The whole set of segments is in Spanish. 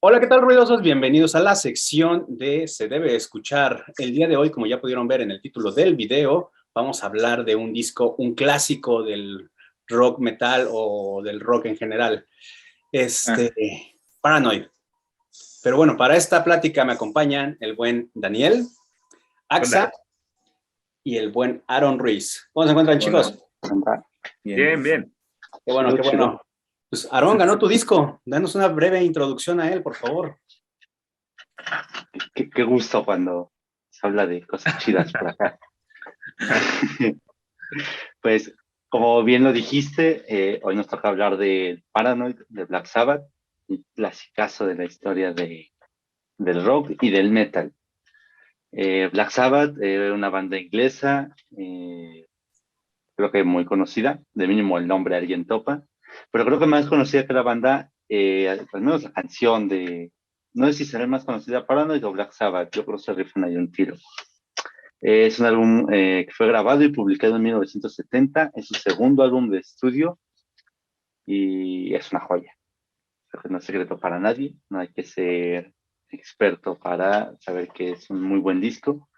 Hola, ¿qué tal, ruidosos? Bienvenidos a la sección de Se debe escuchar. El día de hoy, como ya pudieron ver en el título del video, vamos a hablar de un disco, un clásico del rock metal o del rock en general, Ah, Paranoid. Pero bueno, para esta plática me acompañan el buen Daniel, Axa hola. y el buen Aaron Ruiz. ¿Cómo se encuentran, Hola. chicos? Bien. Bien, bien. Qué bueno, qué bueno. Pues Aaron ganó tu disco. Danos una breve introducción a él, por favor. Qué gusto cuando se habla de cosas chidas por acá. Pues, como bien lo dijiste, hoy nos toca hablar de Paranoid, de Black Sabbath, un clasicazo de la historia del rock y del metal. Black Sabbath, una banda inglesa, creo que muy conocida, de mínimo el nombre alguien topa, pero creo que más conocida que la banda, al menos la canción de, no sé si será más conocida Paranoid o Black Sabbath, yo creo que se rifan ahí un tiro. Es un álbum que fue grabado y publicado en 1970, es su segundo álbum de estudio y es una joya. Creo que no es secreto para nadie, no hay que ser experto para saber que es un muy buen disco,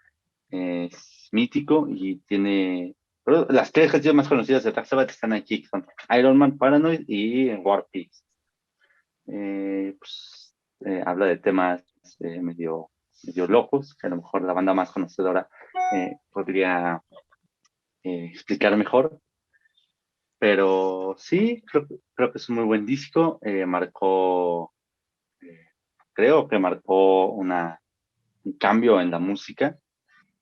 es mítico y tiene... Pero las tres canciones más conocidas de Black Sabbath están aquí, son Iron Man, Paranoid y War Pigs. Habla de temas medio locos, que a lo mejor la banda más conocedora podría explicar mejor, pero sí, creo que es un muy buen disco, creo que marcó un cambio en la música.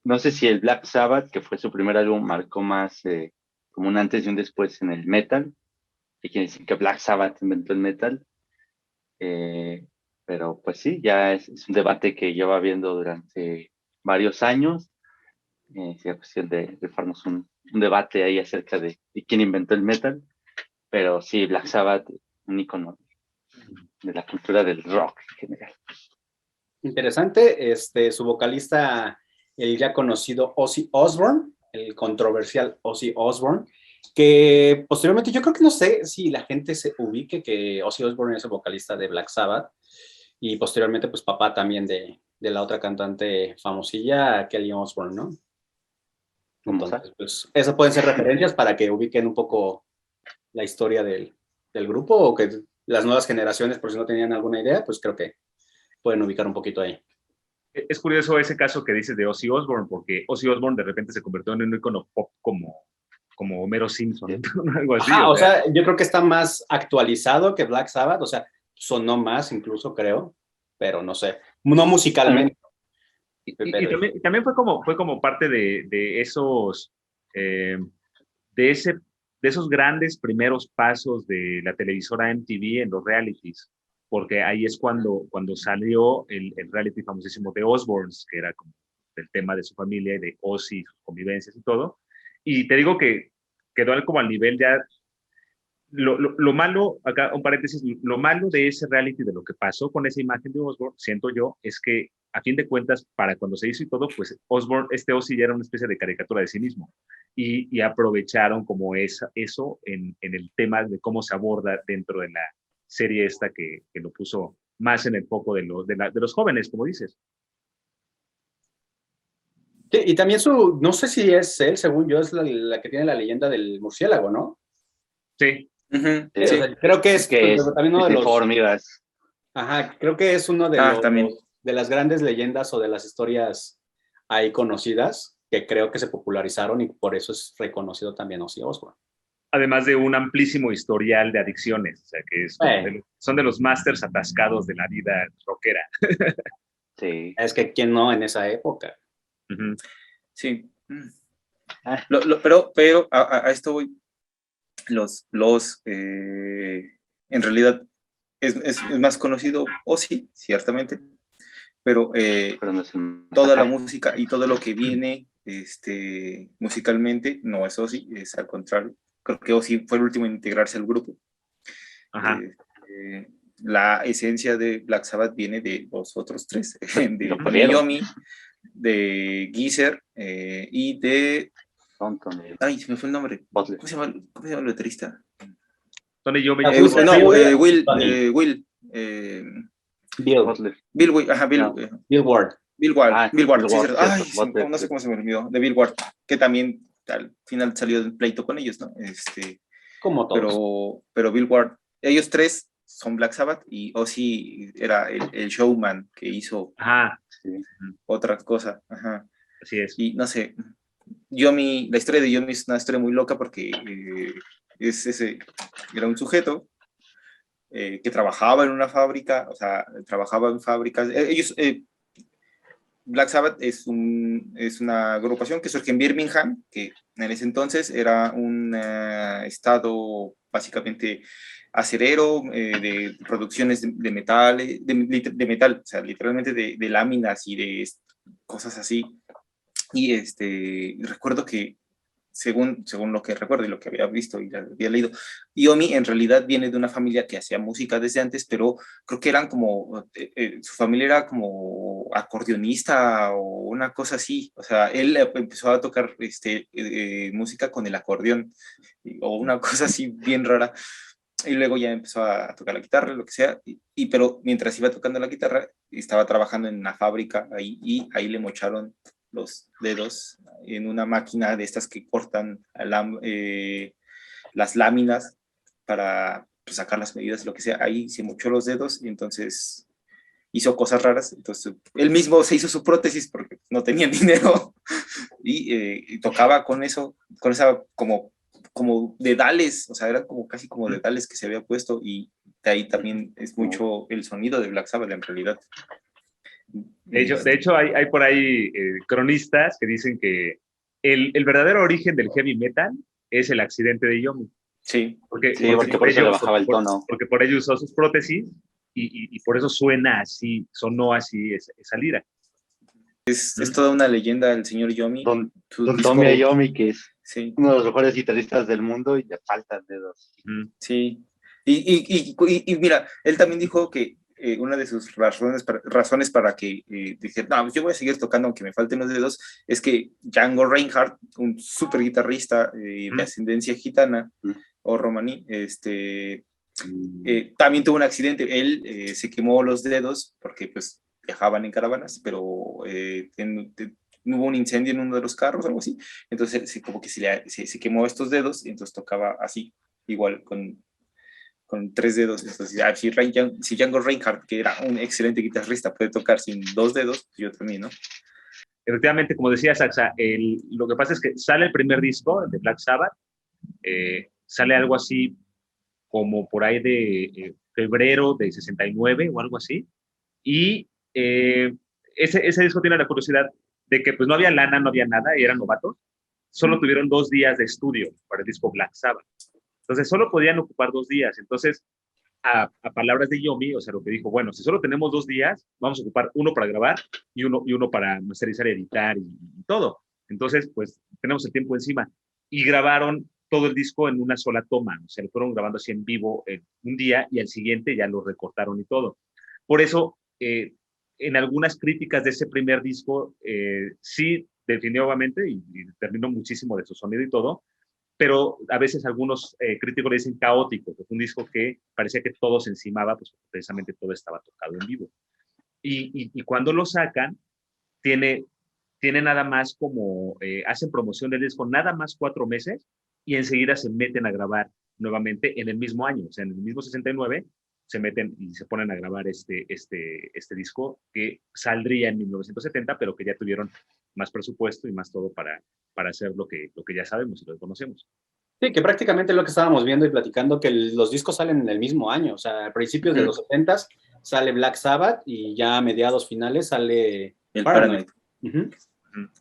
No sé si el Black Sabbath, que fue su primer álbum, marcó más como un antes y un después en el metal, que quiere decir que Black Sabbath inventó el metal, eh, pero pues sí, ya es un debate que lleva habiendo durante varios años. Sería cuestión de rifarnos un debate ahí acerca de quién inventó el metal, pero sí, Black Sabbath, un icono de la cultura del rock en general. Interesante, su vocalista, el ya conocido Ozzy Osbourne, el controversial Ozzy Osbourne, que posteriormente yo creo que no sé si la gente se ubique que Ozzy Osbourne es el vocalista de Black Sabbath y posteriormente pues papá también de la otra cantante famosilla, Kelly Osbourne, ¿no? ¿Cómo está? Entonces, pues esas pueden ser referencias para que ubiquen un poco la historia del grupo o que las nuevas generaciones, por si no tenían alguna idea, pues creo que pueden ubicar un poquito ahí. Es curioso ese caso que dices de Ozzy Osbourne, porque Ozzy Osbourne de repente se convirtió en un icono pop como Homero Simpson, Sí. algo así. Ajá, O o sea, sea, yo creo que está más actualizado que Black Sabbath, o sea, sonó más incluso, creo, pero no sé, no musicalmente, pero y también fue como parte de esos, eh, de, ese, de esos grandes primeros pasos de la televisora MTV en los realities, porque ahí es cuando salió el reality famosísimo de Osbournes, que era como el tema de su familia y de Ozzy, sus convivencias y todo. Y te digo que quedó como al nivel ya lo malo, acá un paréntesis, lo malo de ese reality, de lo que pasó con esa imagen de Osborne, siento yo, es que a fin de cuentas, para cuando se hizo y todo, pues Osborne, Ozzy ya era una especie de caricatura de sí mismo. Y aprovecharon como eso en el tema de cómo se aborda dentro de la serie esta que lo puso más en el foco de los jóvenes, como dices. sí, y también no sé si es él, según yo, es la que tiene la leyenda del murciélago, ¿no? Sí. Uh-huh, O sí. sea, creo que es Que pues, también uno es de tipo los, hormigas. ajá, creo que es uno También. de las grandes leyendas o de las historias ahí conocidas que creo que se popularizaron y por eso es reconocido también Ozzy Osbourne. Además de un amplísimo historial de adicciones, o sea, que es como Eh, son de los másters atascados de la vida rockera. Sí. es que quién no en esa época. Uh-huh. Sí. Ah, Pero a esto voy. En realidad es más conocido, o sí, ciertamente, pero pero no es el más toda la acá. música y todo lo que viene musicalmente no es Ozzy, es al contrario. Creo que Ozzy fue el último en integrarse al grupo. Ajá. La esencia de Black Sabbath viene de los otros tres, de Lo perdieron. Yomi, de Geezer y de... Ay, se me fue el nombre. Butler. ¿Cómo se llama el letrista? Tony yo me Will, No, Will, Will, Tony. Will. Bill, Butler. Bill, No. Bill Ward. Bill Ward, Ah, Bill Ward, Bill sí, Ward, cierto. Ay, cierto, Butler, no sé cómo se me olvidó, de Bill Ward, que también al final salió del pleito con ellos, ¿no? Como todos. Pero Bill Ward, ellos tres son Black Sabbath y Ozzy era el showman que hizo Ajá, Sí. otra cosa. Ajá. así es. Y no sé, la historia de Yomi es una historia muy loca porque era un sujeto que trabajaba en una fábrica, o sea, trabajaba en fábricas. Black Sabbath es una agrupación que surge en Birmingham, que en ese entonces era un estado básicamente acerero, de producciones de metal, de metal, o sea, literalmente de láminas y de cosas así. Y recuerdo que según lo que recuerdo y lo que había visto y había leído, Yomi en realidad viene de una familia que hacía música desde antes, pero creo que eran como, su familia era como acordeonista o una cosa así, o sea, él empezó a tocar música con el acordeón o una cosa así bien rara. Y luego ya empezó a tocar la guitarra, lo que sea, pero mientras iba tocando la guitarra, estaba trabajando en una fábrica ahí y ahí le mocharon los dedos en una máquina de estas que cortan las láminas para pues, sacar las medidas, lo que sea. Ahí se mochó los dedos y entonces hizo cosas raras. Entonces él mismo se hizo su prótesis porque no tenía dinero y tocaba con eso, con esa como dedales, o sea, eran como casi como dedales que se había puesto y de ahí también es mucho el sonido de Black Sabbath en realidad. De hecho hay por ahí cronistas que dicen que el verdadero origen del heavy metal es el accidente de Yomi. Sí, Porque por eso le bajaba el tono. Porque por ello usó sus prótesis y por eso suena así, sonó así esa lira. es toda una leyenda el señor Yomi. Don Tommy Iommi, que es sí. uno de los mejores guitarristas del mundo y le faltan dedos. Sí. Y mira, él también dijo que una de sus razones para que dije, no, pues yo voy a seguir tocando aunque me falten los dedos, es que Django Reinhardt, un súper guitarrista de ascendencia gitana o romaní, también tuvo un accidente. Él se quemó los dedos porque pues viajaban en caravanas, pero hubo un incendio en uno de los carros, algo así. Entonces como que se quemó estos dedos y entonces tocaba así, igual con 3 dedos. Entonces, si Django Reinhardt, que era un excelente guitarrista, puede tocar sin 2 dedos, yo también, ¿no? Efectivamente, como decía Saxa, lo que pasa es que sale el primer disco de Black Sabbath, sale algo así como por ahí de febrero de 69 o algo así, y ese disco tiene la curiosidad de que pues no había lana, no había nada, y eran novatos, solo tuvieron 2 días de estudio para el disco Black Sabbath. Entonces solo podían ocupar 2 días. Entonces, a palabras de Yomi, o sea, lo que dijo, bueno, si solo tenemos 2 días, vamos a ocupar uno para grabar y uno para masterizar y editar y todo. Entonces, pues tenemos el tiempo encima. Y grabaron todo el disco en una sola toma, o sea, lo fueron grabando así en vivo un día y al siguiente ya lo recortaron y todo. Por eso, en algunas críticas de ese primer disco, sí, definitivamente, y terminó muchísimo de su sonido y todo, pero a veces algunos críticos le dicen caótico, porque un disco que parecía que todo se encimaba, pues precisamente todo estaba tocado en vivo. Y cuando lo sacan, tiene nada más como, hacen promoción del disco nada más 4 meses y enseguida se meten a grabar nuevamente en el mismo año, o sea, en el mismo 69, se meten y se ponen a grabar este disco que saldría en 1970, pero que ya tuvieron más presupuesto y más todo para hacer lo que ya sabemos y lo conocemos. Sí, que prácticamente es lo que estábamos viendo y platicando, que los discos salen en el mismo año, o sea, a principios de los 70 sale Black Sabbath y ya a mediados finales sale el Paranoid.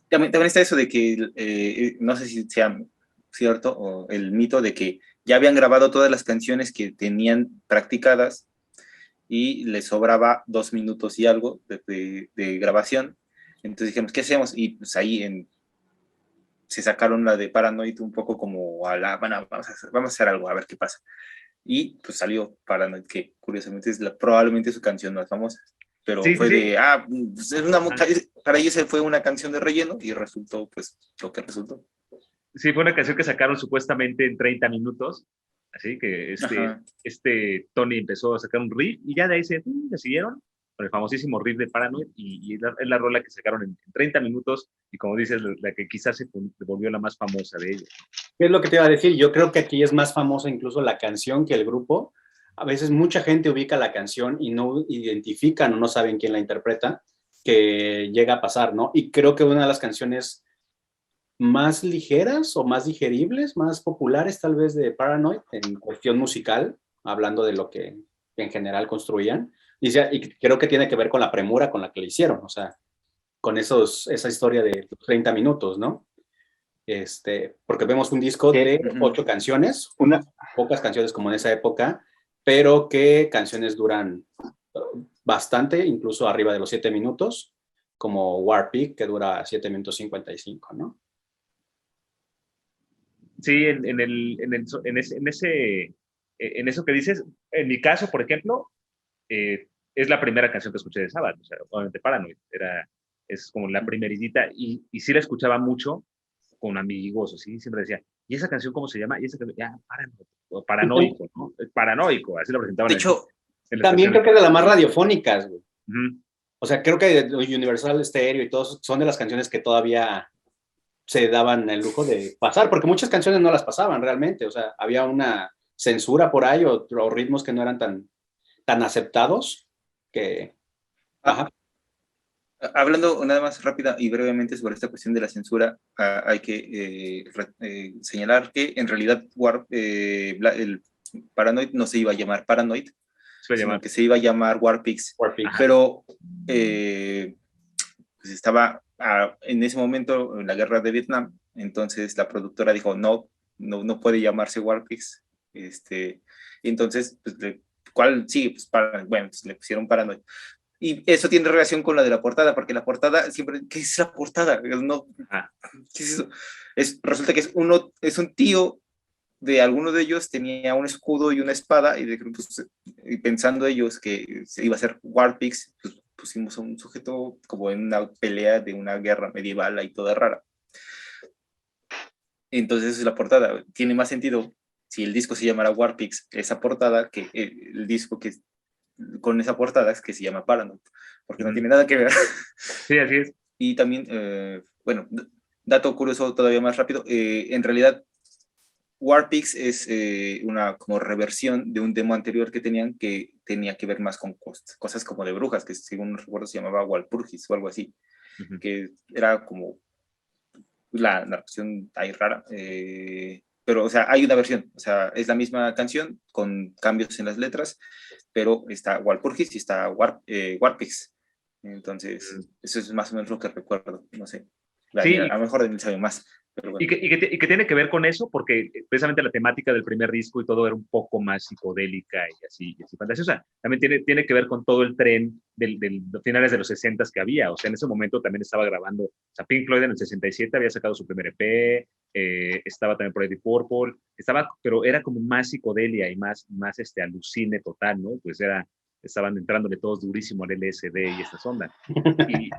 También está eso de que, no sé si sea cierto, o el mito de que ya habían grabado todas las canciones que tenían practicadas y les sobraba 2 minutos y algo de grabación. Entonces dijimos, ¿qué hacemos? Y pues ahí se sacaron la de Paranoid un poco como bueno, vamos a hacer algo, a ver qué pasa. Y pues salió Paranoid, que curiosamente es probablemente su canción más famosa. Pero sí, fue sí. Para ellos fue una canción de relleno y resultó pues lo que resultó. Sí, fue una canción que sacaron supuestamente en 30 minutos, así que Tony empezó a sacar un riff y ya de ahí se siguieron con el famosísimo riff de Paranoid, y es la rola que sacaron en 30 minutos, y como dices, la que quizás se volvió la más famosa de ellos. ¿Qué es lo que te iba a decir? Yo creo que aquí es más famosa incluso la canción que el grupo. A veces mucha gente ubica la canción y no identifican o no saben quién la interpreta, que llega a pasar, ¿no? Y creo que una de las canciones más ligeras o más digeribles, más populares tal vez de Paranoid en cuestión musical, hablando de lo que en general construían, y creo que tiene que ver con la premura con la que le hicieron, o sea, con esa historia de 30 minutos, ¿no? Porque vemos un disco de 8 canciones, pocas canciones como en esa época, pero que canciones duran bastante, incluso arriba de los 7 minutos, como War Pig, que dura 7 minutos 55, ¿no? Sí, en eso que dices, en mi caso, por ejemplo, es la primera canción que escuché de Sabbath, o sea, obviamente Paranoid, es como la primeritita, y sí la escuchaba mucho con amigos, o sí, siempre decía, ¿y esa canción cómo se llama? Y esa canción, ya, paranoico, ¿no? Paranoico, así lo presentaban. De hecho, también creo que es de las más radiofónicas, güey. Uh-huh. O sea, creo que Universal Stereo y todos son de las canciones que todavía se daban el lujo de pasar, porque muchas canciones no las pasaban realmente, o sea, había una censura por ahí o ritmos que no eran tan aceptados que... Ajá. Hablando nada más rápida y brevemente sobre esta cuestión de la censura, hay que señalar que en realidad el Paranoid no se iba a llamar Paranoid, sino que se iba a llamar Warpix. Pero pues estaba en ese momento en la guerra de Vietnam, entonces la productora dijo, no puede llamarse Warpix. Entonces, pues, ¿cuál? Sí, pues bueno, pues le pusieron Paranoid. Y eso tiene relación con la de la portada, porque la portada siempre, ¿qué es la portada? No, ¿qué es eso? Resulta que es un tío de alguno de ellos, tenía un escudo y una espada, y pensando ellos que se iba a ser Warpix, pues pusimos a un sujeto como en una pelea de una guerra medieval ahí toda rara. Entonces esa es la portada. Tiene más sentido si el disco se llamara Warpix, esa portada, que el disco que con esa portada es que se llama Paranoid, porque no tiene nada que ver. Sí, así es. Y también, bueno, dato curioso todavía más rápido, en realidad Warpix es una como reversión de un demo anterior que tenían que tenía que ver más con cosas como de brujas, que según recuerdo se llamaba Walpurgis o algo así, que era como la narración ahí rara, pero o sea, hay una versión, o sea, es la misma canción con cambios en las letras, pero está Walpurgis y está Warpix. Entonces, eso es más o menos lo que recuerdo, no sé. Sí, a lo mejor Daniel sabe más. Pero bueno. y que tiene que ver con eso, porque precisamente la temática del primer disco y todo era un poco más psicodélica y así fantasiosa. También tiene que ver con todo el tren de finales de los 60 que había. O sea, en ese momento también estaba grabando, o sea, Pink Floyd en el 67 había sacado su primer EP, estaba también por Deep Purple, pero era como más psicodelia y más alucine total, ¿no? Pues estaban entrándole todos durísimo al LSD y estas ondas.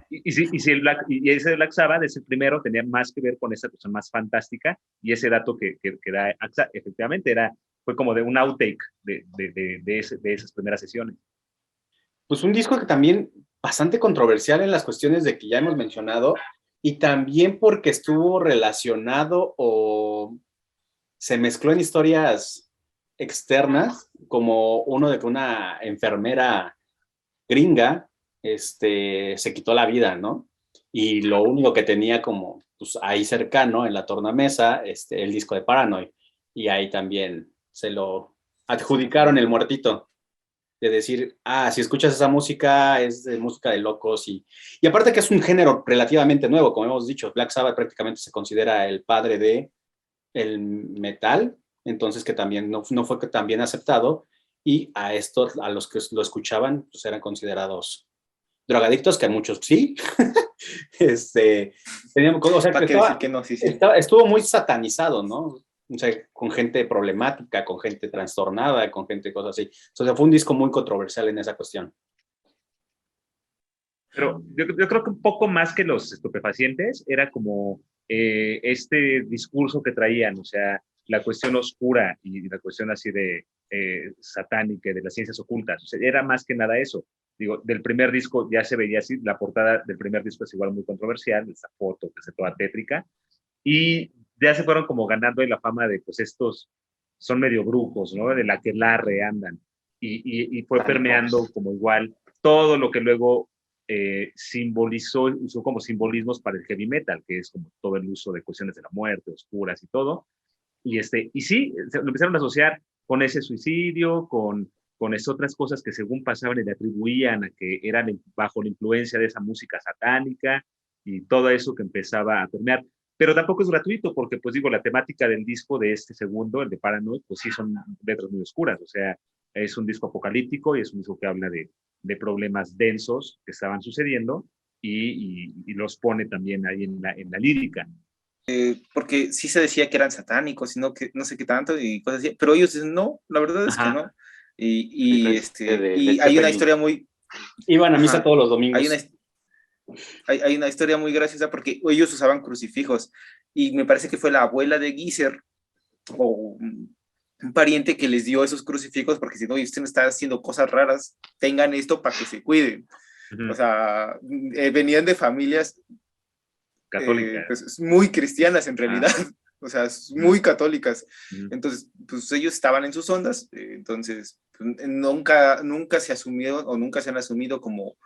Y ese Black Sabbath, ese primero, tenía más que ver con esa cosa más fantástica, y ese dato que da AXA, efectivamente, fue como de un outtake de esas primeras sesiones. Pues un disco que también bastante controversial en las cuestiones de que ya hemos mencionado, y también porque estuvo relacionado o se mezcló en historias externas, como uno de que una enfermera gringa se quitó la vida, ¿no? Y lo único que tenía como pues, ahí cercano en la tornamesa, el disco de Paranoid, y ahí también se lo adjudicaron el muertito, de decir, si escuchas esa música, es de música de locos, y aparte que es un género relativamente nuevo, como hemos dicho, Black Sabbath prácticamente se considera el padre de el metal, entonces que también no fue tan bien aceptado, y a los que lo escuchaban, pues eran considerados drogadictos, que a muchos sí. Teníamos, o sea, estuvo muy satanizado, ¿no? O sea, con gente problemática, con gente trastornada, con gente cosas así. O sea, fue un disco muy controversial en esa cuestión. Pero yo creo que un poco más que los estupefacientes, era como este discurso que traían, o sea, la cuestión oscura y la cuestión así de satánica, de las ciencias ocultas. O sea, era más que nada eso. digo, del primer disco ya se veía así, la portada del primer disco es igual muy controversial, esa foto que es toda tétrica, y ya se fueron como ganando la fama de, pues estos son medio brujos, ¿no? De la que larre andan, y fue permeando como igual todo lo que luego simbolizó, usó como simbolismos para el heavy metal, que es como todo el uso de cuestiones de la muerte, oscuras y todo, y sí, lo empezaron a asociar con ese suicidio, con esas otras cosas que según pasaban y le atribuían a que eran bajo la influencia de esa música satánica y todo eso que empezaba a permear. Pero tampoco es gratuito porque, pues digo, la temática del disco de este segundo, el de Paranoid, pues sí son letras muy oscuras, o sea, es un disco apocalíptico y es un disco que habla de problemas densos que estaban sucediendo y los pone también ahí en la lírica. Porque sí se decía que eran satánicos, sino que no sé qué tanto y cosas así, pero ellos dicen, no, la verdad es que Ajá. no. Y hay una Zeppelin. historia muy... Iban a misa Ajá. todos los domingos. Hay una historia muy graciosa porque ellos usaban crucifijos y me parece que fue la abuela de Geezer o un pariente que les dio esos crucifijos porque si no, usted no está haciendo cosas raras, tengan esto para que se cuiden. O sea, venían de familias Católica. pues, muy cristianas en realidad, o sea, muy católicas. Entonces, pues ellos estaban en sus ondas, entonces pues, nunca se asumió o nunca se han asumido como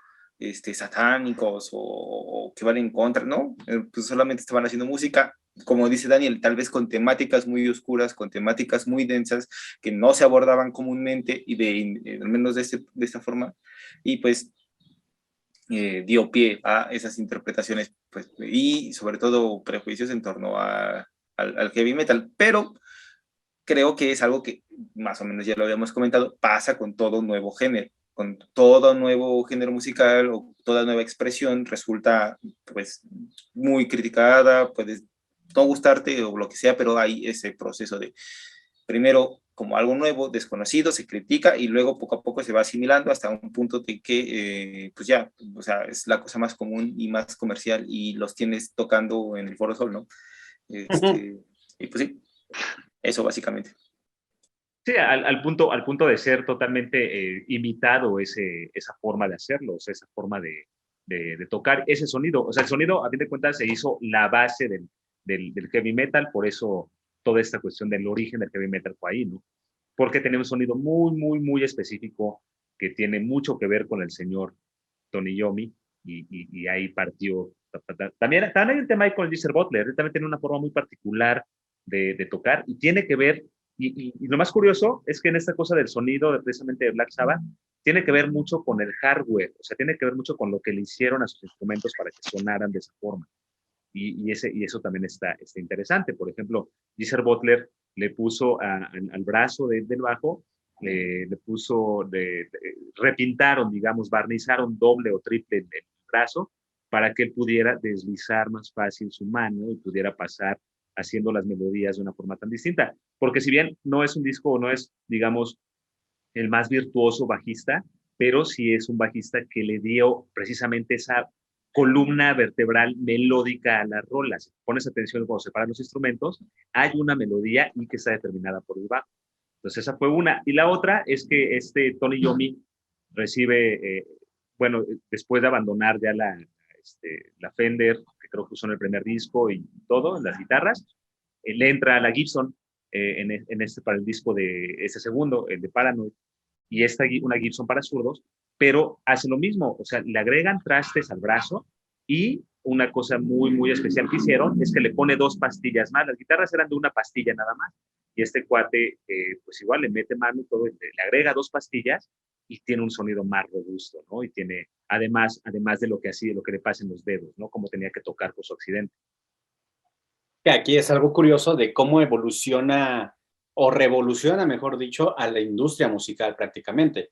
satánicos o que van en contra, ¿no? Pues solamente estaban haciendo música, como dice Daniel, tal vez con temáticas muy oscuras, con temáticas muy densas que no se abordaban comúnmente y al menos de esta forma, y pues dio pie a esas interpretaciones pues, y sobre todo prejuicios en torno al heavy metal, pero creo que es algo que más o menos ya lo habíamos comentado, pasa con todo nuevo género, con todo nuevo género musical o toda nueva expresión resulta pues muy criticada, puedes no gustarte o lo que sea, pero hay ese proceso de primero como algo nuevo, desconocido, se critica y luego poco a poco se va asimilando hasta un punto de que, pues ya, o sea, es la cosa más común y más comercial y los tienes tocando en el Foro Sol, ¿no? Y pues sí, eso básicamente. Sí, al punto de ser totalmente imitado esa forma de hacerlo, o sea, esa forma de tocar ese sonido. O sea, el sonido, a fin de cuentas, se hizo la base del heavy metal, por eso toda esta cuestión del origen del heavy metal fue ahí, ¿no? Porque tenía un sonido muy, muy, muy específico que tiene mucho que ver con el señor Tony Iommi y ahí partió. También hay el tema ahí con el Geezer Butler, él también tiene una forma muy particular de tocar y tiene que ver, y lo más curioso es que en esta cosa del sonido precisamente de Black Sabbath, tiene que ver mucho con el hardware, o sea, tiene que ver mucho con lo que le hicieron a sus instrumentos para que sonaran de esa forma. Y eso también está interesante. Por ejemplo, Geezer Butler le puso al brazo del bajo, le puso, repintaron, digamos, barnizaron doble o triple el brazo para que él pudiera deslizar más fácil su mano y pudiera pasar haciendo las melodías de una forma tan distinta. Porque si bien no es un disco, no es, digamos, el más virtuoso bajista, pero sí es un bajista que le dio precisamente esa columna vertebral melódica a las rolas. Si pones atención cuando separan los instrumentos, hay una melodía y que está determinada por el bajo. Entonces esa fue una. Y la otra es que Tony Iommi recibe, bueno, después de abandonar ya la Fender, que creo que usó en el primer disco y todo, las guitarras, le entra a la Gibson para el disco de ese segundo, el de Paranoid, y una Gibson para zurdos, pero hace lo mismo, o sea, le agregan trastes al brazo y una cosa muy, muy especial que hicieron es que le pone 2 pastillas más. Las guitarras eran de una pastilla nada más y este cuate, pues igual le mete mano y todo, le agrega 2 pastillas y tiene un sonido más robusto, ¿no? Y tiene, además de lo que hacía, lo que le pasa en los dedos, ¿no? Como tenía que tocar por su accidente. Que aquí es algo curioso de cómo evoluciona o revoluciona, mejor dicho, a la industria musical prácticamente.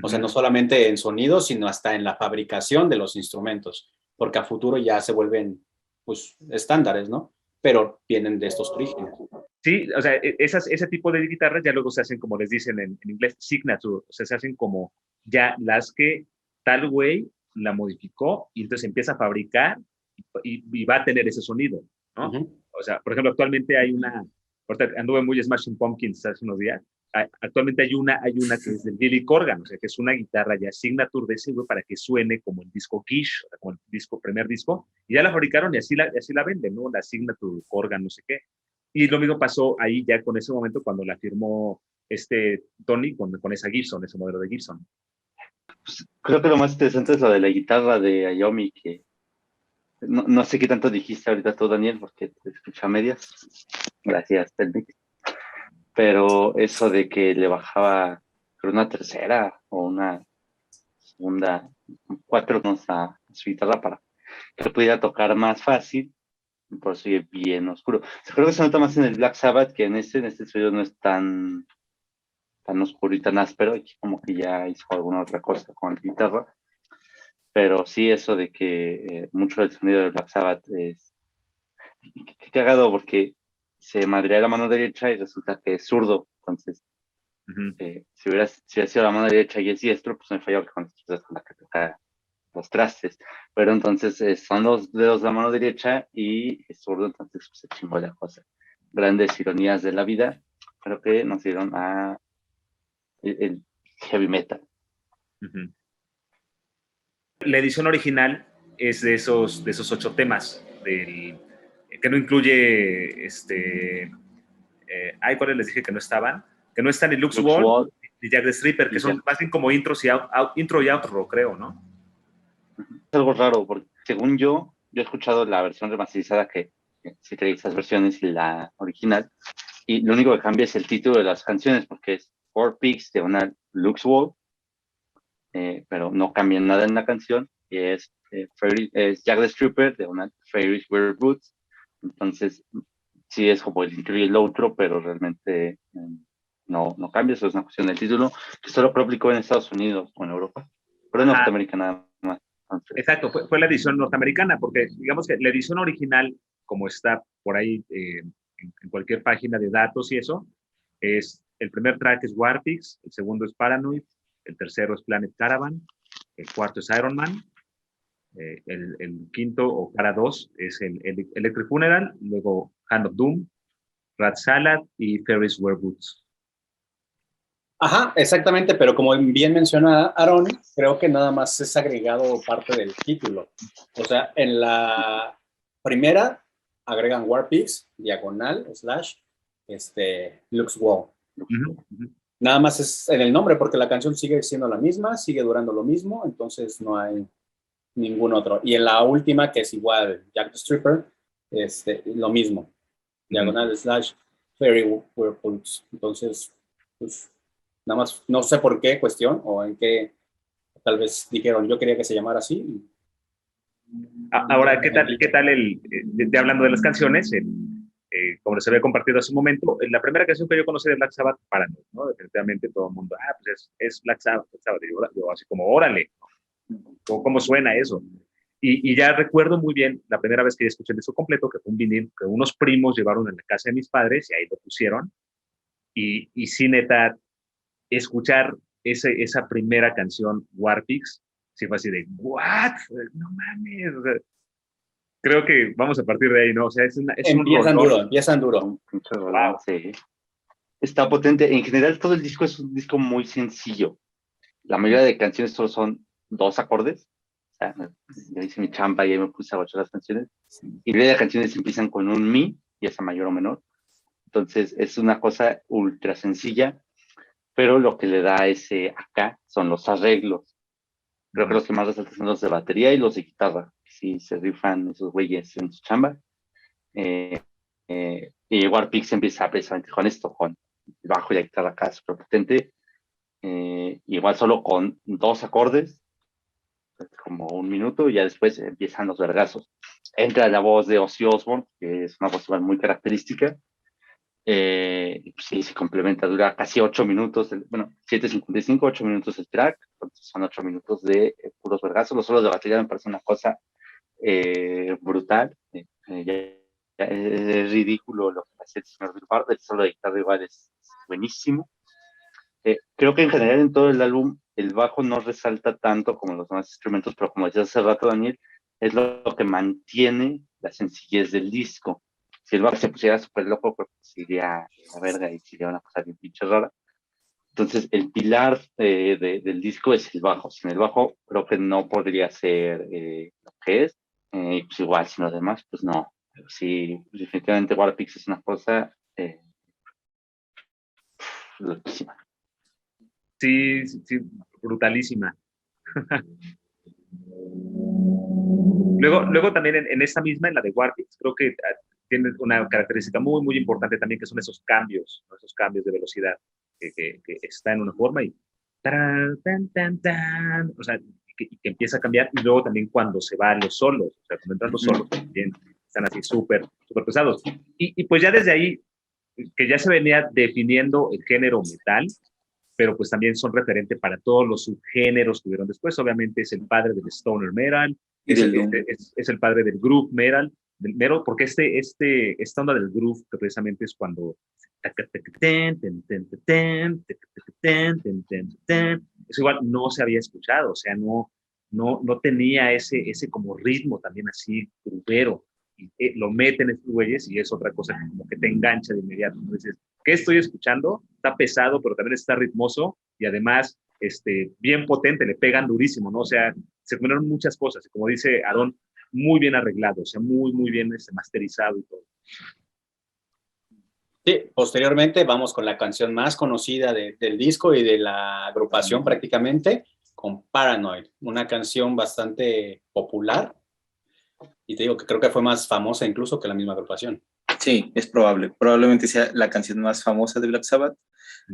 O sea, no solamente en sonido, sino hasta en la fabricación de los instrumentos, porque a futuro ya se vuelven, pues, estándares, ¿no? Pero vienen de estos orígenes. Sí, o sea, ese tipo de guitarras ya luego se hacen, como les dicen en inglés, signature, o sea, se hacen como ya las que tal güey la modificó y entonces empieza a fabricar y va a tener ese sonido, ¿no? O sea, por ejemplo, actualmente hay ahorita anduve muy Smashing Pumpkins hace unos días, actualmente hay una que es del Billy Corgan, o sea, que es una guitarra ya signature de ese güey para que suene como el disco Gish, o sea, como el primer disco, y ya la fabricaron y así la venden, ¿no? La signature Corgan, no sé qué. Y lo mismo pasó ahí ya con ese momento cuando la firmó Tony con esa Gibson, ese modelo de Gibson. Pues, creo que lo más interesante es lo de la guitarra de Ayomi, que no sé qué tanto dijiste ahorita tú, Daniel, porque te escuché a medias. Gracias, Telmex. Pero eso de que le bajaba, creo, una tercera o una segunda, cuatro tonos a su guitarra para que pudiera tocar más fácil, por eso es bien oscuro. O sea, creo que se nota más en el Black Sabbath que en este sonido no es tan oscuro y tan áspero, y como que ya hizo alguna otra cosa con la guitarra. Pero sí, eso de que mucho del sonido del Black Sabbath es... Qué cagado, porque se madrea la mano derecha y resulta que es zurdo. Entonces, si hubiera sido la mano derecha y es diestro, pues me falló que con la que toca los trastes. Pero entonces son los dedos de la mano derecha y es zurdo, entonces pues, se chingó la cosa. Grandes ironías de la vida, creo que nos dieron a el heavy metal. La edición original es de esos 8 temas, que no incluye ¿cuáles les dije que no estaban? Que no están ni Lux Wall ni Jack the Stripper, que son más bien como intros intro y outro, creo, ¿no? Es algo raro, porque según yo he escuchado la versión remasterizada que sí trae esas versiones y la original, y lo único que cambia es el título de las canciones, porque es Four Pigs de una Lux Wall, pero no cambia nada en la canción, y es Jack the Stripper de una Fairies Wear Boots. Entonces, sí es como el intro y el outro, pero realmente no cambia, eso es una cuestión del título, que solo publicó en Estados Unidos o en Europa, pero en Norteamérica nada más. Entonces, exacto, fue la edición norteamericana, porque digamos que la edición original, como está por ahí en cualquier página de datos y eso, el primer track es Warpix, el segundo es Paranoid, el tercero es Planet Caravan, el cuarto es Iron Man, el quinto o cara 2 es el Electric Funeral, luego Hand of Doom, Rat Salad y Ferris Wear Boots. Ajá, exactamente, pero como bien menciona Aaron, creo que nada más es agregado parte del título. O sea, en la primera agregan Warpix, diagonal, slash, Lux Wall. Nada más es en el nombre, porque la canción sigue siendo la misma, sigue durando lo mismo, entonces no hay ningún otro. Y en la última, que es igual, Jack the Stripper, lo mismo, diagonal, slash, Fairy Wear Boots. Entonces, pues, nada más, no sé por qué cuestión o en qué, tal vez dijeron, yo quería que se llamara así. Ahora, ¿qué tal hablando de las canciones? Como les había compartido hace un momento, la primera canción que yo conocí de Black Sabbath, Paranoid, ¿no? Definitivamente todo el mundo, pues es Black Sabbath, Black Sabbath. Yo así como, órale, ¿cómo suena eso? Y ya recuerdo muy bien la primera vez que escuché el disco completo, que fue un vinil que unos primos llevaron en la casa de mis padres y ahí lo pusieron. Y sí, neta, escuchar esa primera canción, Warpix, sí fue así de, ¿what? No mames. O sea, creo que vamos a partir de ahí, ¿no? O sea, Empiezan duro. Wow. Sí. Está potente. En general, todo el disco es un disco muy sencillo. La mayoría de canciones solo son 2 acordes. O sea, yo hice mi chamba y ahí me puse a bachar las canciones. Y la mayoría de canciones empiezan con un mi, ya sea mayor o menor. Entonces, es una cosa ultra sencilla, pero lo que le da ese acá son los arreglos. Creo que los que más resaltan son los de batería y los de guitarra. Sí, se rifan esos güeyes en su chamba. Y Warpix empieza precisamente con esto, con el bajo y la guitarra acá súper potente. Igual solo con 2 acordes, como 1 minuto, y ya después empiezan los vergazos. Entra la voz de Ozzy Osbourne, que es una voz muy característica. Sí, se complementa, dura casi 8 minutos, 7:55, 8 minutos el track, entonces son 8 minutos de puros vergazos. Los solos de batería me parece una cosa brutal. Es ridículo lo que hace el señor Bill Barr. El solo de guitarra igual es buenísimo. Creo que en general en todo el álbum el bajo no resalta tanto como los demás instrumentos, pero como decías hace rato, Daniel, es lo que mantiene la sencillez del disco. Si el bajo se pusiera súper loco, pues iría a la verga y sería una cosa bien pinche rara. Entonces, el pilar del disco es el bajo. Sin el bajo, creo que no podría ser lo que es. Pues igual, sin lo demás, pues no. Pero sí, definitivamente Warpix es una cosa loquísima. Sí, sí, sí, brutalísima. Luego también en esta misma, en la de Warpix, creo que tiene una característica muy importante también, que son esos cambios, ¿no? Esos cambios de velocidad, que está en una forma y tarán, tan, tan, tan, o sea, que empieza a cambiar, y luego también cuando se van los solos, o sea, cuando entran los solos también están así súper pesados. Y pues ya desde ahí, que ya se venía definiendo el género metal, pero pues también son referente para todos los subgéneros que hubieron después. Obviamente es el padre del stoner metal, Y del Doom. es el padre del groove metal, porque esta onda del groove, que precisamente es cuando eso igual no se había escuchado, o sea, no tenía ese como ritmo también así gruvero, y lo meten estos güeyes y es otra cosa que como que te engancha de inmediato, ¿no? Dices, ¿qué estoy escuchando? Está pesado, pero también está ritmoso y además bien potente, le pegan durísimo, ¿no? O sea, se ponieron muchas cosas y como dice Aarón, muy bien arreglado, o sea, muy bien masterizado y todo. Sí, posteriormente vamos con la canción más conocida del disco y de la agrupación prácticamente, con Paranoid, una canción bastante popular, y te digo que creo que fue más famosa incluso que la misma agrupación. Sí, es probable. Probablemente sea la canción más famosa de Black Sabbath.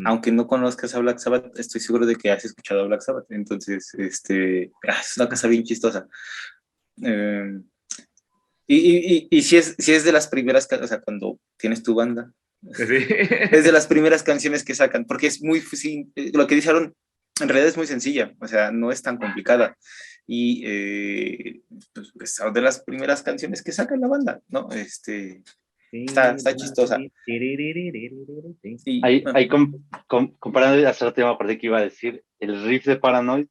Aunque no conozcas a Black Sabbath, estoy seguro de que has escuchado a Black Sabbath. Entonces, es una cosa bien chistosa. Y si es de las primeras, o sea, cuando tienes tu banda, Sí. es de las primeras canciones que sacan, porque es muy, sí, lo que dijeron, en realidad es muy sencilla, o sea, no es tan complicada. Y pues, son de las primeras canciones que sacan la banda, ¿no? Está chistosa. Ahí comparando hace rato, me acordé que iba a decir el riff de Paranoid.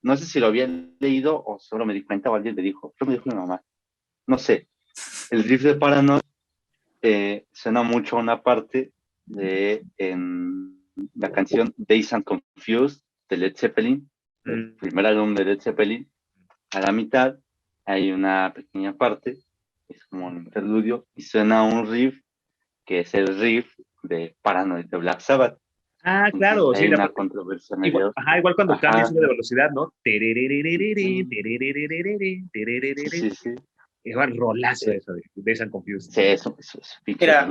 No sé si lo había leído o solo me di cuenta o alguien me dijo. Yo me dijo mi mamá. No sé. El riff de Paranoid suena mucho a una parte en la canción Dazed and Confused de Led Zeppelin, el primer álbum de Led Zeppelin. A la mitad hay una pequeña parte, es como un interludio, y suena un riff que es el riff de Paranoid de Black Sabbath. Ah, claro, hay sí, una controversia medio. Igual cuando Ajá. cambia y sube de velocidad, ¿no? Sí. Igual rolazo eso de Dazed and Confused. Sí, eso Mira,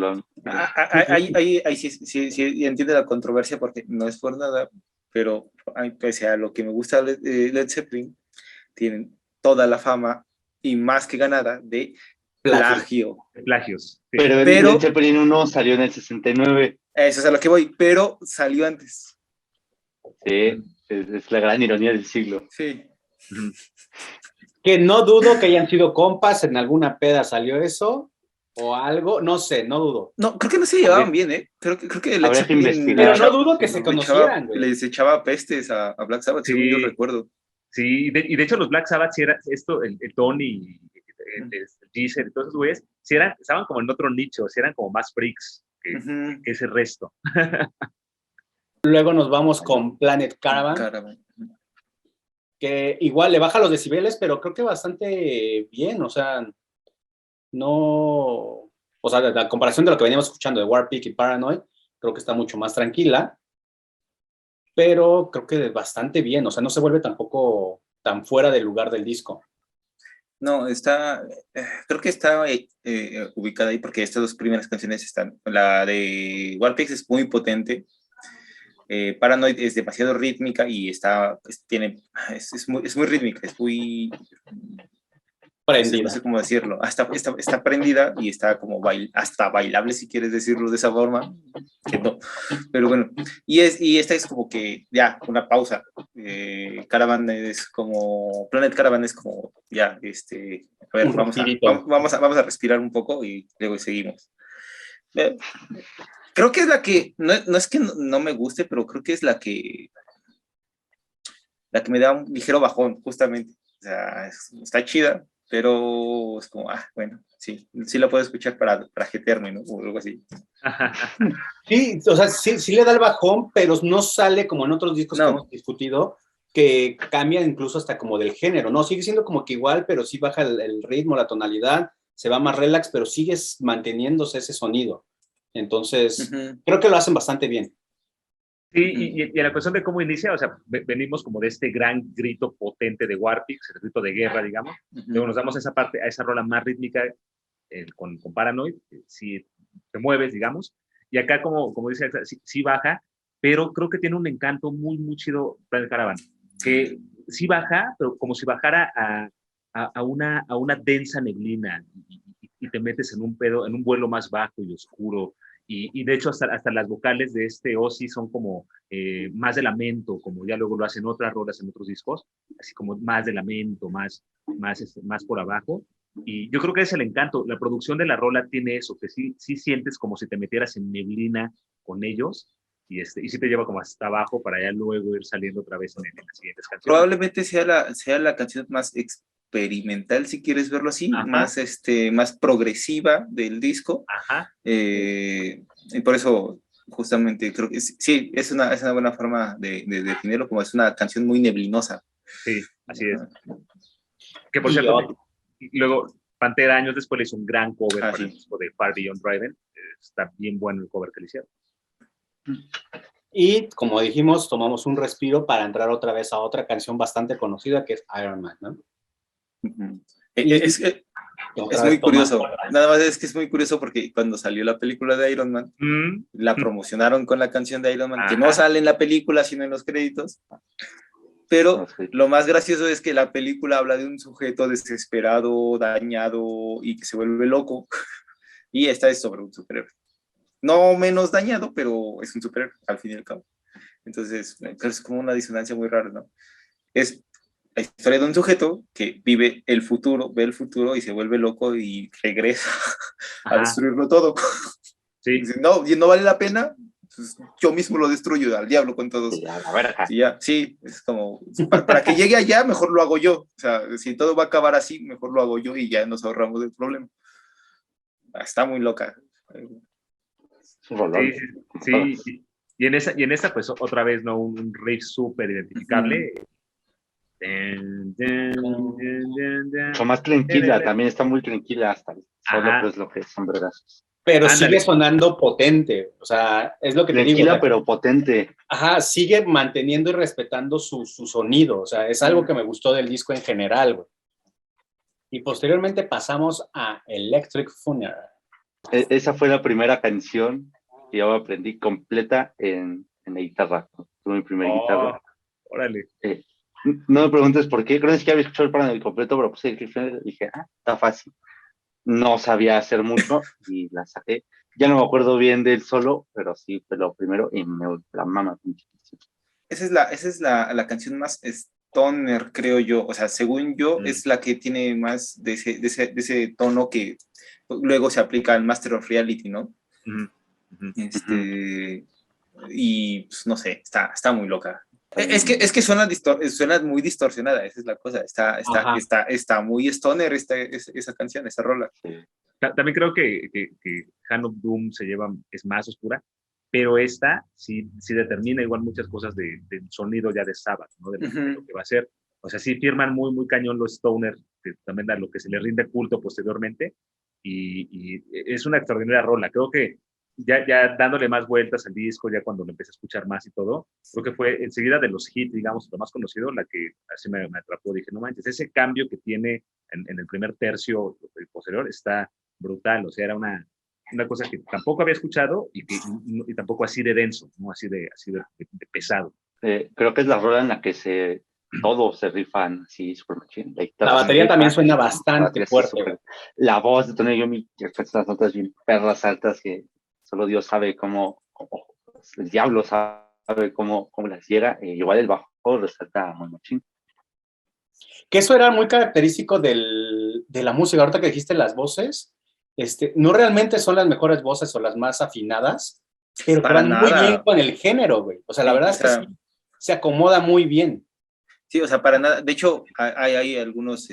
ahí sí entiende la controversia porque no es por nada, pero pese a lo que me gusta Led Zeppelin, tienen toda la fama y más que ganada de plagio. Plagios. Sí. Pero Led Zeppelin 1 salió en el 69. Eso es a lo que voy, pero salió antes. Sí, es la gran ironía del siglo. Sí. Que no dudo que hayan sido compas, en alguna peda salió eso, o algo, no sé, no dudo. No, creo que no se llevaban bien, ¿eh? Creo que Led Zeppelin... Pero no dudo que se conocieran, güey. Les echaba pestes a Black Sabbath, sí, según yo recuerdo. Sí, y de hecho los Black Sabbath, sí era esto, el Tony, el Geezer y todos esos güeyes, sí estaban como en otro nicho, sí eran como más freaks que ese resto. Luego nos vamos con Planet Caravan, que igual le baja los decibeles, pero creo que bastante bien, o sea, no, o sea, la comparación de lo que veníamos escuchando de Warpig y Paranoid, creo que está mucho más tranquila, pero creo que bastante bien, o sea, no se vuelve tampoco tan fuera del lugar del disco. No, creo que está ubicada ahí porque estas dos primeras canciones están, la de Warpix es muy potente, Paranoid es demasiado rítmica y es muy rítmica, es muy prendida. No sé cómo decirlo, está prendida y está como hasta bailable, si quieres decirlo de esa forma, que no, pero bueno, y esta es como que ya, una pausa. Caravan es como, Planet Caravan es como, ya, a ver, vamos a respirar un poco y luego seguimos. Creo que es la que, no es que no me guste, pero creo que es la que me da un ligero bajón, justamente. O sea, está chida, pero es como, bueno, sí la puedo escuchar para jetearme, ¿no? O algo así. Sí, o sea, sí le da el bajón, pero no sale como en otros discos que hemos discutido, que cambia incluso hasta como del género, ¿no? Sigue siendo como que igual, pero sí baja el ritmo, la tonalidad, se va más relax, pero sigues manteniéndose ese sonido. Entonces, creo que lo hacen bastante bien. Sí, y a la cuestión de cómo inicia, o sea, venimos como de este gran grito potente de Warpix, el grito de guerra, digamos. Luego nos damos a esa rola más rítmica con Paranoid, si te mueves, digamos. Y acá, como dice, sí baja, pero creo que tiene un encanto muy, muy chido Planet Caravan, que sí baja, pero como si bajara a una densa neblina y te metes en un vuelo más bajo y oscuro. Y de hecho hasta las vocales de este Ozzy son como más de lamento, como ya luego lo hacen otras rolas en otros discos, así como más de lamento, más por abajo. Y yo creo que es el encanto. La producción de la rola tiene eso, que sí sientes como si te metieras en neblina con ellos y sí te lleva como hasta abajo para ya luego ir saliendo otra vez en las siguientes canciones. Probablemente sea la canción más experimental, si quieres verlo así, más progresiva del disco. Y por eso justamente creo que sí, es una buena forma de definirlo, como es una canción muy neblinosa. Sí, así es. Que por cierto, luego Pantera años después le hizo un gran cover para el disco de Far Beyond Driving. Está bien bueno el cover que le hicieron. Y como dijimos, tomamos un respiro para entrar otra vez a otra canción bastante conocida que es Iron Man, ¿no? Es muy curioso. Nada más es que es muy curioso porque cuando salió la película de Iron Man, la promocionaron con la canción de Iron Man, que no sale en la película, sino en los créditos. Pero lo más gracioso es que la película habla de un sujeto desesperado, dañado y que se vuelve loco. Y esta es sobre un superhéroe. No menos dañado, pero es un superhéroe, al fin y al cabo. Entonces, es como una disonancia muy rara, ¿no? Es la historia de un sujeto que ve el futuro y se vuelve loco y regresa a destruirlo todo. Sí. Dice, no vale la pena, pues yo mismo lo destruyo, al diablo con todos. Sí, es como, para que llegue allá, mejor lo hago yo. O sea, si todo va a acabar así, mejor lo hago yo y ya nos ahorramos del problema. Está muy loca. Sí. Y en esa, pues otra vez, ¿no? Un riff súper identificable. Mucho más tranquila, también está muy tranquila hasta solo, pues lo que son vergazos. Pero sigue sonando potente, o sea, es lo que te digo. Tranquila, pero potente. Sigue manteniendo y respetando su sonido, o sea, es algo que me gustó del disco en general, güey. Y posteriormente pasamos a Electric Funeral. Esa fue la primera canción que yo aprendí completa en la guitarra. Fue mi primera guitarra. Órale. No me preguntes por qué, creo que había escuchado el Paranoid completo, pero puse el y dije, está fácil. No sabía hacer mucho y la saqué. Ya no me acuerdo bien del solo, pero sí fue lo primero y la mama. Esa es la canción más stoner, creo yo. O sea, según yo, es la que tiene más de ese tono que luego se aplica al Master of Reality, ¿no? Y pues, no sé, está muy loca. Es que suena muy distorsionada, esa es la cosa. Está muy stoner esa canción, esa rola. También creo que Hand of Doom es más oscura, pero esta sí determina igual muchas cosas del sonido ya de Sabbath, ¿no? De lo que va a ser. O sea, sí firman muy, muy cañón los stoner, que también a lo que se le rinde culto posteriormente, y es una extraordinaria rola. Creo que ya dándole más vueltas al disco, ya cuando lo empecé a escuchar más y todo, creo que fue enseguida de los hits, digamos, lo más conocido, la que así me atrapó. Dije, no manches, ese cambio que tiene en el primer tercio posterior está brutal. O sea, era una cosa que tampoco había escuchado y tampoco así de denso, ¿no? Así de pesado. Creo que es la rola en la que todos se rifan así súper machín. La batería también suena bastante fuerte. La voz de Tony Iommi, que estas notas bien perras altas que solo Dios sabe cómo el diablo sabe cómo las llega. Igual el bajo resalta muy machín. Que eso era muy característico de la música. Ahorita que dijiste las voces, no realmente son las mejores voces o las más afinadas, pero van muy bien con el género, güey. O sea, la verdad es que sí, se acomoda muy bien. Sí, o sea, para nada. De hecho, hay algunos,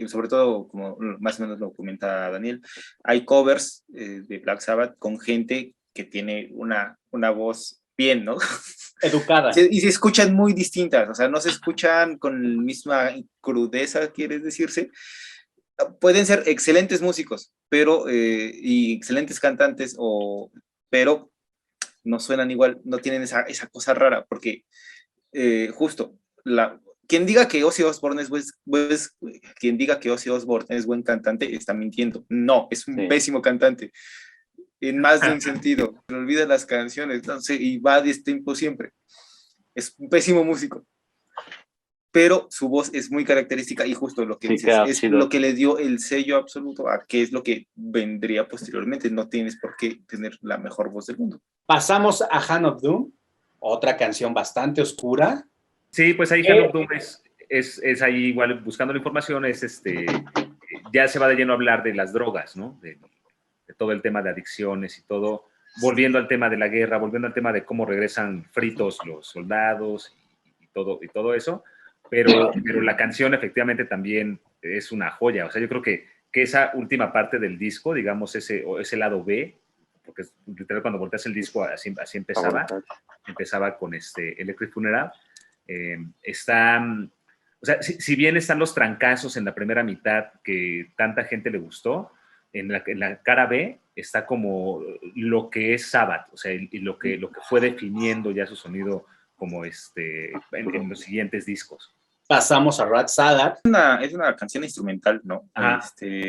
sobre todo, como más o menos lo comenta Daniel, hay covers de Black Sabbath con gente que tiene una voz bien, ¿no? Educada. Y se escuchan muy distintas, o sea, no se escuchan con la misma crudeza, quiere decirse. Pueden ser excelentes músicos, pero, y excelentes cantantes, pero no suenan igual, no tienen esa cosa rara, porque justo, quien diga que Ozzy Osbourne quien diga que Ozzy Osbourne es buen cantante está mintiendo. No, es un pésimo cantante en más de un sentido. Se olvida las canciones, no sé, y va a tiempo siempre. Es un pésimo músico, pero su voz es muy característica y justo lo que dices, es lo que le dio el sello absoluto a qué es lo que vendría posteriormente. No tienes por qué tener la mejor voz del mundo. Pasamos a Hand of Doom, otra canción bastante oscura. Sí, pues ahí Hand of Doom es ahí igual buscando la información, ya se va de lleno a hablar de las drogas, ¿no? De todo el tema de adicciones y todo, volviendo al tema de la guerra, volviendo al tema de cómo regresan fritos los soldados y todo eso, pero la canción efectivamente también es una joya, o sea, yo creo que esa última parte del disco, digamos, ese lado B, porque literal cuando volteas el disco así empezaba con Electric Funeral, o sea, si bien están los trancazos en la primera mitad que tanta gente le gustó, en la cara B está como lo que es Sabbath, o sea, y lo que fue definiendo ya su sonido como en los siguientes discos. Pasamos a Rat Salad. Es una canción instrumental, ¿no?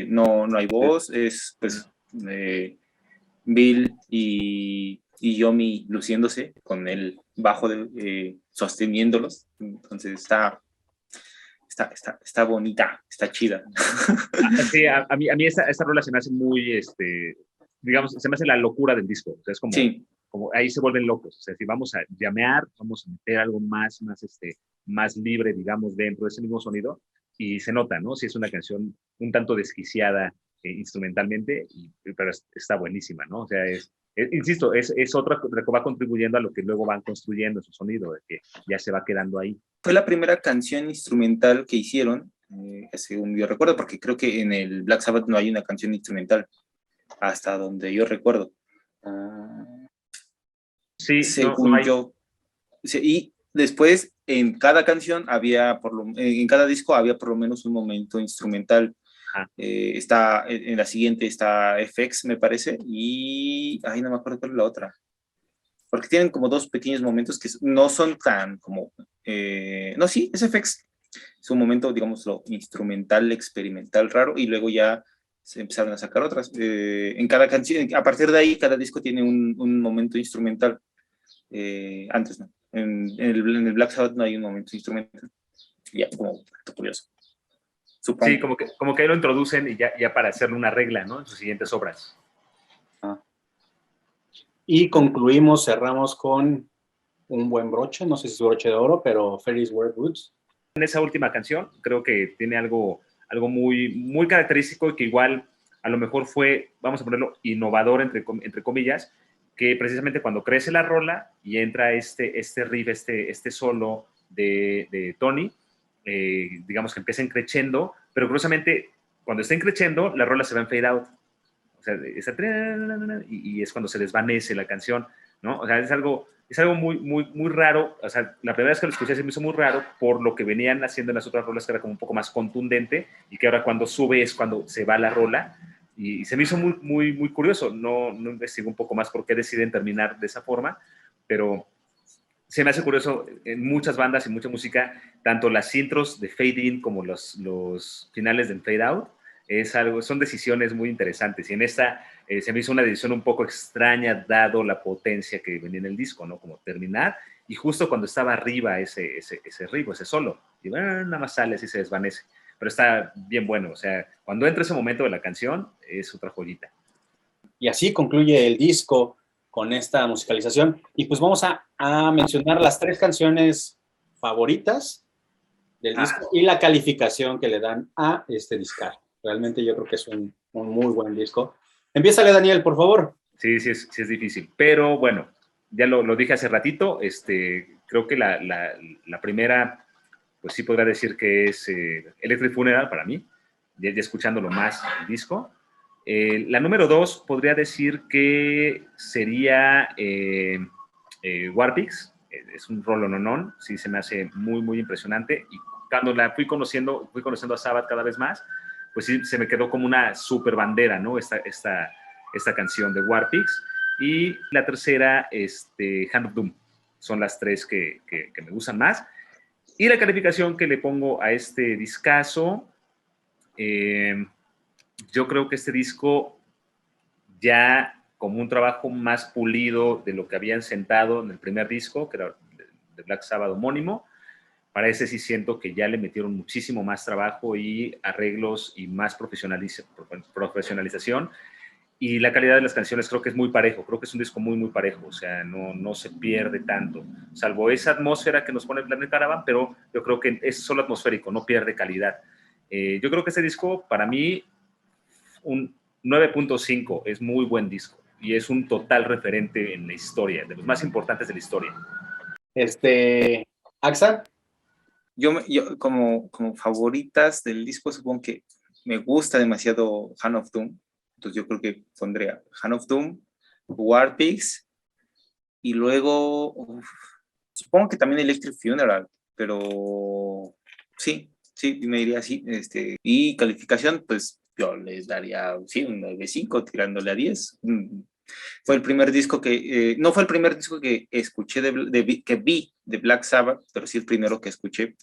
No hay voz, es pues Bill y Yomi luciéndose con el bajo sosteniéndolos. Entonces está bonita, está chida. Sí, a mí esta rola se me hace muy, digamos, se me hace la locura del disco. O sea, es como, sí. como ahí se vuelven locos. O sea, si vamos a llamear, vamos a meter algo más libre, digamos, dentro de ese mismo sonido. Y se nota, ¿no? Si es una canción un tanto desquiciada instrumentalmente, pero está buenísima, ¿no? O sea, insisto, es otra que va contribuyendo a lo que luego van construyendo su sonido, de que ya se va quedando ahí. Fue la primera canción instrumental que hicieron, según yo recuerdo, porque creo que en el Black Sabbath no hay una canción instrumental, hasta donde yo recuerdo. Sí, según no hay. yo. Y después, en cada canción en cada disco había por lo menos un momento instrumental. En la siguiente está FX, me parece, y no me acuerdo cuál es la otra. Porque tienen como dos pequeños momentos que no son tan como... no, sí, es FX. Es un momento, digámoslo, instrumental, experimental, raro, y luego ya se empezaron a sacar otras. En cada canción, a partir de ahí, cada disco tiene un momento instrumental. Antes no. En el Black Sabbath no hay un momento instrumental. Ya, como curioso. Supongo. Sí, como que ahí lo introducen y ya para hacerle una regla, ¿no? En sus siguientes obras. Y cerramos con un buen broche, no sé si es broche de oro, pero Ferris Wear Boots. En esa última canción creo que tiene algo muy, muy característico y que igual a lo mejor fue, vamos a ponerlo, innovador entre comillas, que precisamente cuando crece la rola y entra este riff, este solo de Tony, digamos que empieza creciendo, pero curiosamente cuando está creciendo la rola se va en fade out. O sea, y es cuando se desvanece la canción, ¿no? O sea, es algo muy, muy, muy raro. O sea, la primera vez que lo escuché se me hizo muy raro por lo que venían haciendo en las otras rolas, que era como un poco más contundente, y que ahora cuando sube es cuando se va la rola. Y se me hizo muy, muy, muy curioso. No investigo un poco más por qué deciden terminar de esa forma, pero se me hace curioso en muchas bandas y mucha música, tanto las intros de fade in como los finales del fade out. Son decisiones muy interesantes, y en esta se me hizo una decisión un poco extraña dado la potencia que venía en el disco, ¿no? Como terminar y justo cuando estaba arriba ese riff, ese solo, y bueno, nada más sale así se desvanece, pero está bien bueno. O sea, cuando entra ese momento de la canción es otra joyita. Y así concluye el disco con esta musicalización, y pues vamos a mencionar las 3 canciones favoritas del disco y la calificación que le dan a este disco. Realmente yo creo que es un muy buen disco. Empiézale, Daniel, por favor. Sí es difícil, pero bueno, ya lo dije hace ratito, creo que la primera pues sí podría decir que es Electric Funeral para mí, ya escuchándolo más el disco. La número 2 podría decir que sería War Pigs. Es un rolononón, sí se me hace muy, muy impresionante. Y cuando la fui conociendo a Sabbath cada vez más, pues sí se me quedó como una super bandera, ¿no? Esta canción de War Pigs. Y la tercera, Hand of Doom. Son las tres que me gustan más. Y la calificación que le pongo a este discazo, yo creo que este disco ya como un trabajo más pulido de lo que habían sentado en el primer disco, que era de Black Sabbath homónimo, para ese sí siento que ya le metieron muchísimo más trabajo y arreglos y más profesionalización. Y la calidad de las canciones creo que es muy parejo, creo que es un disco muy, muy parejo, o sea, no se pierde tanto, salvo esa atmósfera que nos pone Planet Caravan, pero yo creo que es solo atmosférico, no pierde calidad. Yo creo que este disco, para mí, un 9.5, es muy buen disco y es un total referente en la historia, de los más importantes de la historia. ¿Axa? Yo como favoritas del disco, supongo que me gusta demasiado Hand of Doom. Entonces yo creo que pondría Hand of Doom, War Pigs, y luego supongo que también Electric Funeral, pero sí, me diría así. Y calificación, pues yo les daría, sí, un 9.5 tirándole a 10. Fue el primer disco que, no fue el primer disco que escuché, que vi de Black Sabbath, pero sí el primero que escuché.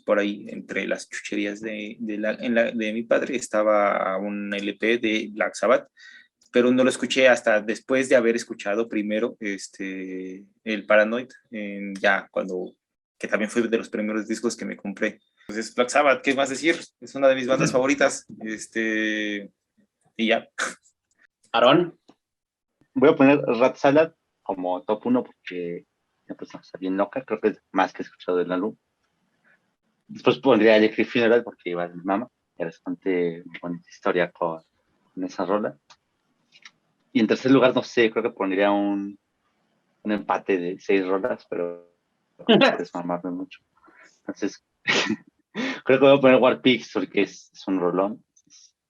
Por ahí, entre las chucherías de mi padre, estaba un LP de Black Sabbath, pero no lo escuché hasta después de haber escuchado primero el Paranoid, ya cuando, que también fue de los primeros discos que me compré. Entonces, Black Sabbath, ¿qué más decir? Es una de mis bandas favoritas. Y ya. ¿Aarón? Voy a poner Rat Salad como top 1 porque la persona está bien loca, creo que es más que he escuchado del álbum. Después pondría Electric Funeral porque iba de mi mamá, ya les conté una bonita historia con esa rola. Y en tercer lugar, no sé, creo que pondría un empate de 6 rolas, pero no puedes mamarme mucho. Entonces, creo que voy a poner War Pigs porque es un rolón.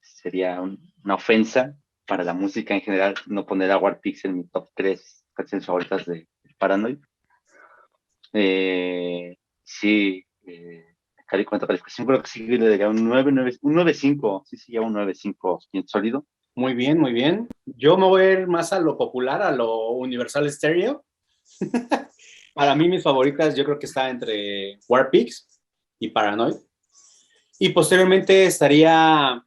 Sería una ofensa para la música en general no poner a War Pigs en mi top 3 canciones favoritas de Paranoid. Sí, en cuanto a calificación, creo que sí le daría un 9.5. Sí, ya un 9.5 bien sólido. Muy bien, muy bien. Yo me voy a ir más a lo popular, a lo Universal Stereo. Para mí, mis favoritas, yo creo que está entre War Pigs y Paranoid. Y posteriormente estaría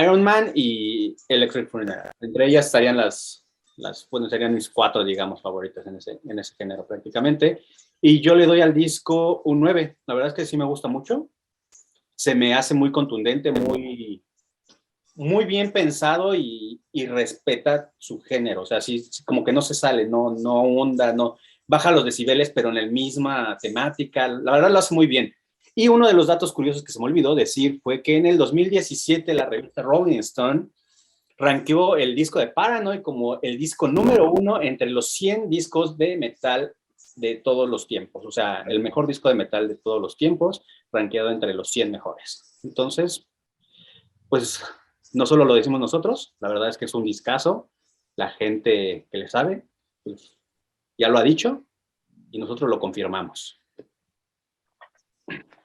Iron Man y Electric Funeral. Entre ellas estarían bueno, serían mis 4, digamos, favoritas en ese género prácticamente. Y yo le doy al disco un 9. La verdad es que sí me gusta mucho. Se me hace muy contundente, muy bien pensado y respeta su género. O sea, sí, como que no se sale, no onda, no baja los decibeles, pero en la misma temática. La verdad lo hace muy bien. Y uno de los datos curiosos que se me olvidó decir fue que en el 2017 la revista Rolling Stone rankeó el disco de Paranoid como el disco número 1 entre los 100 discos de metal de todos los tiempos. O sea, el mejor disco de metal de todos los tiempos, rankeado entre los 100 mejores. Entonces, pues no solo lo decimos nosotros, la verdad es que es un discazo. La gente que le sabe, pues, ya lo ha dicho y nosotros lo confirmamos.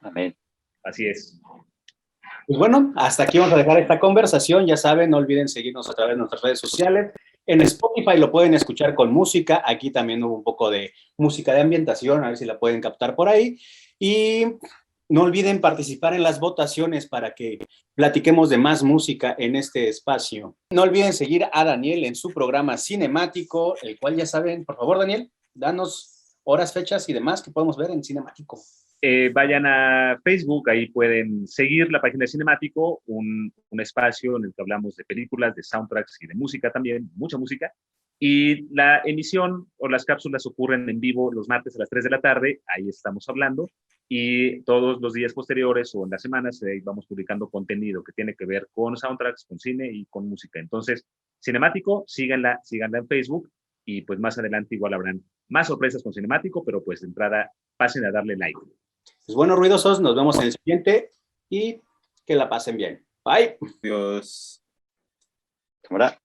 Amén. Así es. Pues bueno, hasta aquí vamos a dejar esta conversación. Ya saben, no olviden seguirnos a través de nuestras redes sociales. En Spotify lo pueden escuchar con música. Aquí también hubo un poco de música de ambientación, a ver si la pueden captar por ahí. Y no olviden participar en las votaciones para que platiquemos de más música en este espacio. No olviden seguir a Daniel en su programa cinemático, el cual ya saben. Por favor, Daniel, danos horas, fechas y demás que podemos ver en cinemático. Vayan a Facebook, ahí pueden seguir la página de Cinemático, un espacio en el que hablamos de películas, de soundtracks y de música también, mucha música. Y la emisión o las cápsulas ocurren en vivo los martes a las 3 de la tarde, ahí estamos hablando. Y todos los días posteriores o en las semanas vamos publicando contenido que tiene que ver con soundtracks, con cine y con música. Entonces, Cinemático, síganla en Facebook y pues más adelante igual habrán más sorpresas con cinemático, pero pues de entrada pasen a darle like. Pues bueno, ruidosos, nos vemos en el siguiente y que la pasen bien. Bye. Dios. Cámara.